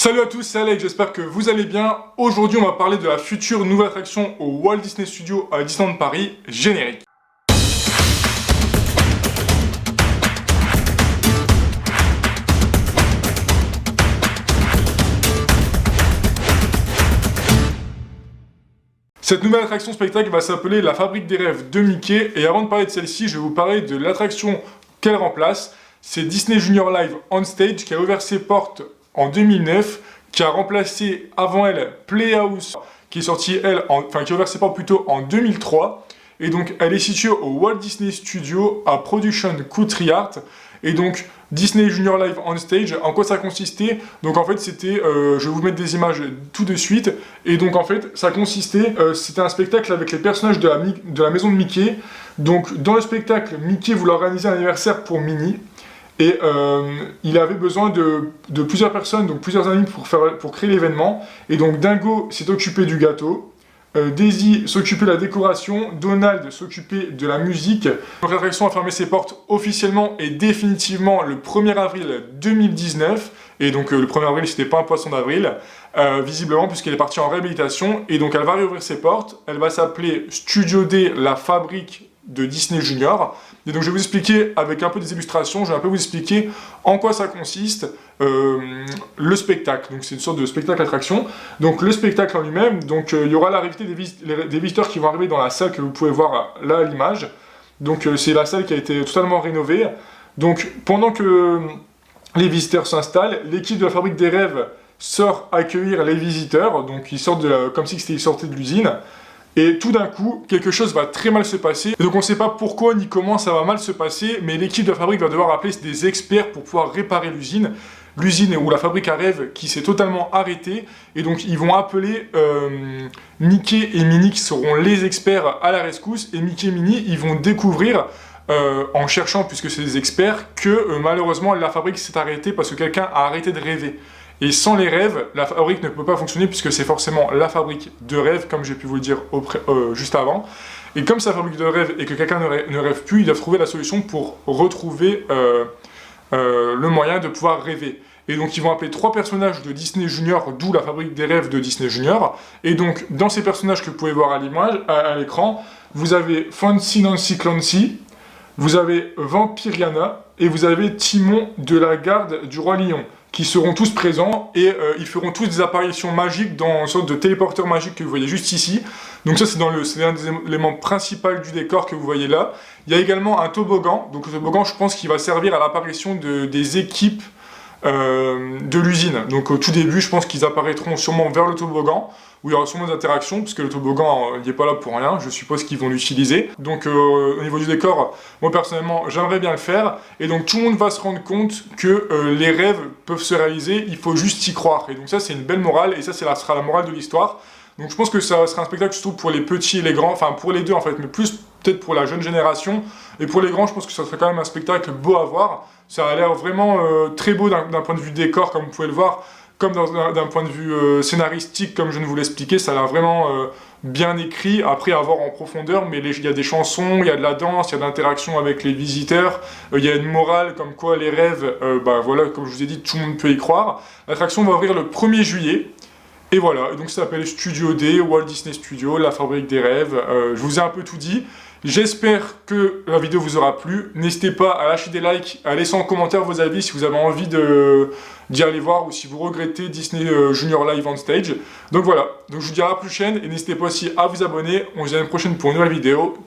Salut à tous, c'est Alex, j'espère que vous allez bien. Aujourd'hui, on va parler de la future nouvelle attraction au Walt Disney Studios à Disneyland Paris, générique. Cette nouvelle attraction spectacle va s'appeler La Fabrique des Rêves de Mickey. Et avant de parler de celle-ci, je vais vous parler de l'attraction qu'elle remplace. C'est Disney Junior Live On Stage qui a ouvert ses portes en 2009, qui a remplacé avant elle Playhouse, qui est sortie qui a ouvert ses portes plutôt en 2003. Et donc elle est située au Walt Disney Studios à Production Country-Art. Et donc Disney Junior Live On Stage, en quoi ça consistait? Donc en fait c'était, je vais vous mettre des images tout de suite. Et donc en fait ça consistait, c'était un spectacle avec les personnages de la maison de Mickey. Donc dans le spectacle, Mickey voulait organiser un anniversaire pour Minnie. Et il avait besoin de plusieurs personnes, donc plusieurs amis pour créer l'événement. Et donc Dingo s'est occupé du gâteau, Daisy s'occupait de la décoration, Donald s'occupait de la musique. Donc l'attraction a fermé ses portes officiellement et définitivement le 1er avril 2019. Et donc le 1er avril c'était pas un poisson d'avril, visiblement puisqu'elle est partie en réhabilitation. Et donc elle va réouvrir ses portes, elle va s'appeler Studio D, la fabrique de Disney Junior. Et donc je vais vous expliquer avec un peu des illustrations, je vais un peu vous expliquer en quoi ça consiste, le spectacle. Donc c'est une sorte de spectacle attraction. Donc le spectacle en lui-même, donc il y aura l'arrivée des visiteurs qui vont arriver dans la salle que vous pouvez voir là à l'image. Donc c'est la salle qui a été totalement rénovée. Donc pendant que les visiteurs s'installent, l'équipe de la Fabrique des Rêves sort accueillir les visiteurs. Donc ils sortent comme si ils sortaient de l'usine. Et tout d'un coup, quelque chose va très mal se passer. Et donc on ne sait pas pourquoi ni comment ça va mal se passer, mais l'équipe de la fabrique va devoir appeler des experts pour pouvoir réparer l'usine. L'usine ou la fabrique à rêves qui s'est totalement arrêtée. Et donc ils vont appeler Mickey et Minnie qui seront les experts à la rescousse. Et Mickey et Minnie, ils vont découvrir, en cherchant, puisque c'est des experts, que malheureusement la fabrique s'est arrêtée parce que quelqu'un a arrêté de rêver. Et sans les rêves, la fabrique ne peut pas fonctionner puisque c'est forcément la fabrique de rêves, comme j'ai pu vous le dire juste avant. Et comme c'est la fabrique de rêves et que quelqu'un ne rêve plus, il doit trouver la solution pour retrouver le moyen de pouvoir rêver. Et donc ils vont appeler 3 personnages de Disney Junior, d'où la fabrique des rêves de Disney Junior. Et donc dans ces personnages que vous pouvez voir à l'image, à l'écran, vous avez Fancy Nancy Clancy, vous avez Vampiriana et vous avez Timon de la garde du Roi Lion, qui seront tous présents et ils feront tous des apparitions magiques dans une sorte de téléporteur magique que vous voyez juste ici. Donc ça c'est un des éléments principaux du décor que vous voyez là. Il y a également un toboggan, donc le toboggan je pense qu'il va servir à l'apparition des équipes de l'usine. Donc au tout début je pense qu'ils apparaîtront sûrement vers le toboggan, où il y aura sûrement des interactions, puisque le toboggan il n'est pas là pour rien, je suppose qu'ils vont l'utiliser. Donc au niveau du décor, moi personnellement j'aimerais bien le faire, et donc tout le monde va se rendre compte que les rêves peuvent se réaliser, il faut juste y croire. Et donc ça c'est une belle morale, et ça sera la morale de l'histoire. Donc je pense que ça sera un spectacle surtout pour les petits et les grands, enfin pour les deux en fait, mais plus peut-être pour la jeune génération. Et pour les grands, je pense que ça serait quand même un spectacle beau à voir. Ça a l'air vraiment très beau d'un point de vue décor, comme vous pouvez le voir, comme d'un point de vue scénaristique, comme je viens de vous l'expliquer, ça a l'air vraiment bien écrit, après à voir en profondeur, mais il y a des chansons, il y a de la danse, il y a de l'interaction avec les visiteurs, il y a une morale comme quoi les rêves, voilà, comme je vous ai dit, tout le monde peut y croire. L'attraction va ouvrir le 1er juillet, et voilà, et donc ça s'appelle Studio D, Walt Disney Studios, la fabrique des rêves. Je vous ai un peu tout dit. J'espère que la vidéo vous aura plu. N'hésitez pas à lâcher des likes, à laisser en commentaire vos avis si vous avez envie d'y aller voir ou si vous regrettez Disney Junior Live On Stage. Donc voilà, donc je vous dis à la prochaine et n'hésitez pas aussi à vous abonner. On se dit à la prochaine pour une nouvelle vidéo.